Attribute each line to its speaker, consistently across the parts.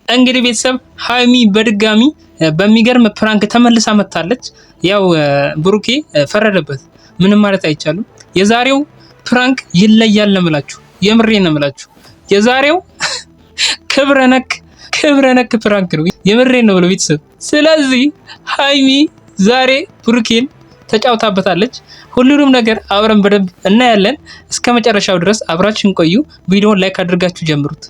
Speaker 1: እንግዲህ ቤተሰብ ሀይሚ በድጋሚ በሚገርም ፕራንክ ተመልሳ መጥታለች። ያው ብሩኬ ፈረደበት፣ ምንም ማለት አይቻልም። የዛሬው ፕራንክ ይለያል ነው የምላችሁ፣ የምሬን ነው የምላችሁ። የዛሬው ክብረ ነክ ፕራንክ ነው፣ የምሬን ነው ብለው ቤተሰብ። ስለዚህ ሀይሚ ዛሬ ብሩኬን ተጫውታበታለች። ሁሉንም ነገር አብረን በደንብ እናያለን። እስከ መጨረሻው ድረስ አብራችን ቆዩ። ቪዲዮውን ላይክ አድርጋችሁ ጀምሩት።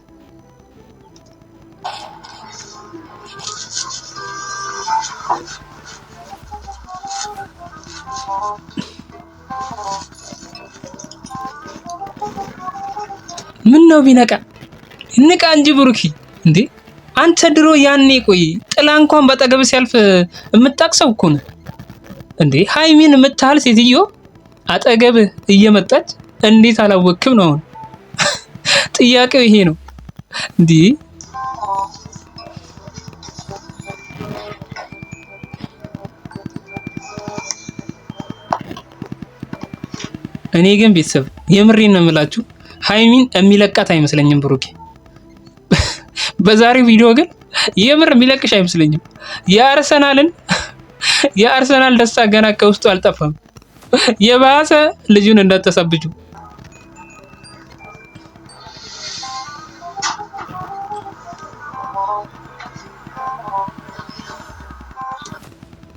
Speaker 1: ምን ነው ቢነቃ ንቃ እንጂ ብሩኪ እንዴ! አንተ ድሮ ያኔ ቆይ ጥላ እንኳን በጠገብ ሲያልፍ የምታቅሰው እኮ ነው እንዴ! ሀይሚን የምታህል ሴትዮ አጠገብ እየመጣች እንዴት አላወቅም ነው? ጥያቄው ይሄ ነው እንዴ! እኔ ግን ቤተሰብ የምሬን ነው የምላችሁ ሀይሚን የሚለቃት አይመስለኝም ብሩኬ። በዛሬው ቪዲዮ ግን የምር የሚለቅሽ አይመስለኝም። የአርሰናል ደስታ ገና ከውስጡ አልጠፋም። የባሰ ልጁን እንዳተሰብጁ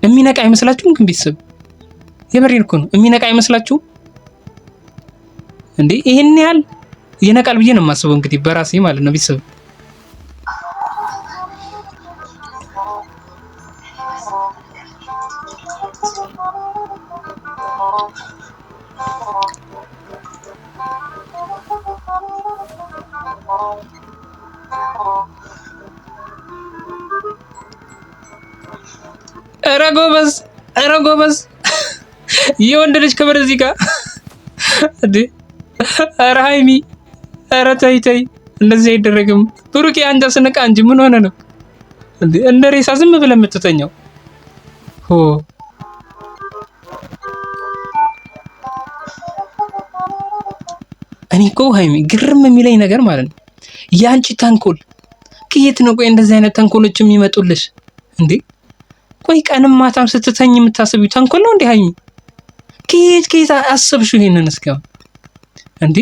Speaker 1: የሚነቃ አይመስላችሁም? ግን ቤተሰብ የምሬን እኮ ነው። የሚነቃ አይመስላችሁም እንዴ? ይሄን ያህል ይነቃል ብዬ ነው የማስበው፣ እንግዲህ በራሴ ማለት ነው ቤተሰብ። ኧረ ጎበዝ የወንድ ልጅ ክብር እዚህ ጋር እንዴ! ኧረ ሀይሚ ኧረ ተይ እንደዚህ አይደረግም። ብሩኬ አንተ ስንቃ እንጂ ምን ሆነ ነው እንዴ? እንደ ሬሳ ዝም ብለህ የምትተኛው? ሆ እኔ እኮ ሀይሚ ግርም የሚለኝ ነገር ማለት ነው ያንቺ ተንኮል ከየት ነው? ቆይ እንደዚህ አይነት ተንኮሎች የሚመጡልሽ እንዴ? ቆይ ቀንም ማታም ስትተኝ የምታስቢው ተንኮል ነው እንዴ ሀይሚ? ከየት አስብሽው ይሄንን እስካሁን እንዴ?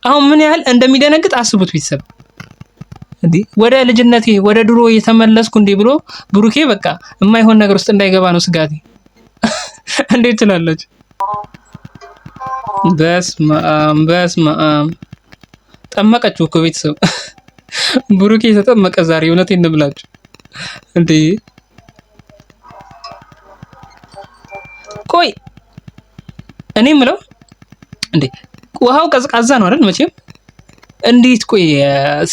Speaker 1: አሁን ምን ያህል እንደሚደነግጥ አስቡት ቤተሰብ። እንዴ ወደ ልጅነቴ ወደ ድሮ የተመለስኩ እንዴ ብሎ ብሩኬ በቃ የማይሆን ነገር ውስጥ እንዳይገባ ነው ስጋቴ። እንዴት ትላላችሁ? በስመ አብ ጠመቀችው እኮ ቤተሰብ። ብሩኬ ተጠመቀ ዛሬ። እውነቴን ነው የምላችሁ እንዴ። ቆይ እኔ የምለው እንዴ ውሃው ቀዝቃዛ ነው አይደል? መቼም እንዴት ቆይ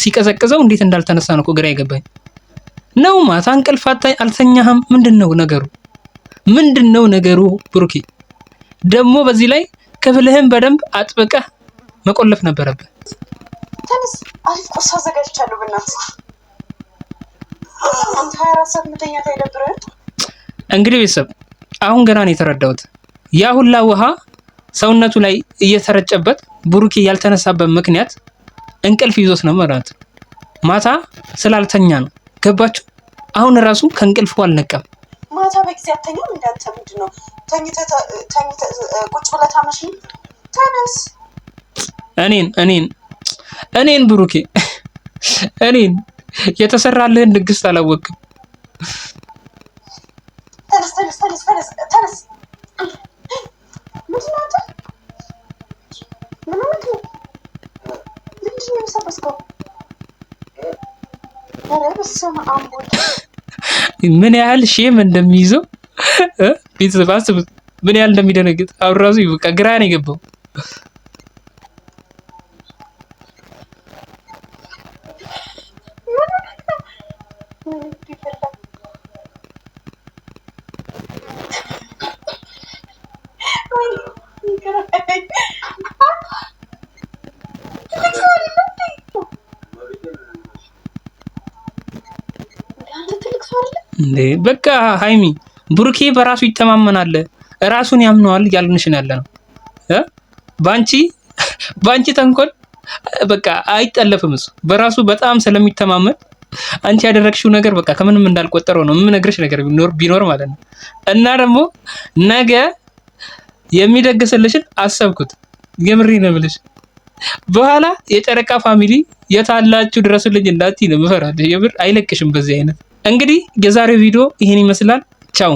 Speaker 1: ሲቀዘቅዘው እንዴት እንዳልተነሳ ነው እኮ ግራ የገባኝ ነው። ማታ እንቅልፍ አልተኛህም? ምንድነው ነገሩ ብሩኬ? ደግሞ በዚህ ላይ ክፍልህን በደንብ አጥብቀህ መቆለፍ ነበረብህ።
Speaker 2: ተነስ፣ አሪፍ ቁርስ አዘጋጅቻለሁ። በእናትህ አንተ 24 ሰዓት መተኛት አይደብርህም? እንግዲህ
Speaker 1: ቤተሰብ አሁን ገና ነው የተረዳሁት። ያ ሁላ ውሃ ሰውነቱ ላይ እየተረጨበት ብሩኬ ያልተነሳበት ምክንያት እንቅልፍ ይዞት ነው ማለት ነው። ማታ ስላልተኛ ነው። ገባችሁ? አሁን ራሱ ከእንቅልፉ አልነቃም።
Speaker 2: ማታ በጊዜ አተኛም እንዳንተ ምንድነው? ተኝተህ ቁጭ ብለህ ታመሽ። ተነስ።
Speaker 1: እኔን ብሩኬ እኔን የተሰራልህን ድግስ አላወቅም።
Speaker 2: ተነስ። ምንድነው አንተ? ምንድነው የምትሰበስከው? ኧረ በስመ አብ ወልድ።
Speaker 1: ምን ያህል ሼም እንደሚይዘው ቤተሰብ አስቡት። ምን ያህል እንደሚደነግጥ አሁን ራሱ በቃ ግራ ነው የገባው። እንዴ በቃ ሀይሚ ብሩኬ በራሱ ይተማመናል፣ ራሱን ያምነዋል ያልንሽ ነው ያለ ነው። ባንቺ ተንኮል በቃ አይጠለፍም። እሱ በራሱ በጣም ስለሚተማመን አንቺ ያደረግሽው ነገር በቃ ከምንም እንዳልቆጠረው ነው የምነግርሽ ነገር ቢኖር ማለት ነው። እና ደግሞ ነገ የሚደግስልሽን አሰብኩት። የምሬ ነው የምልሽ። በኋላ የጨረቃ ፋሚሊ የታላችሁ ድረሱልኝ እንዳትዪ ነው የምፈራልሽ። የምር አይለቅሽም በዚህ አይነት። እንግዲህ የዛሬው ቪዲዮ ይሄን ይመስላል። ቻው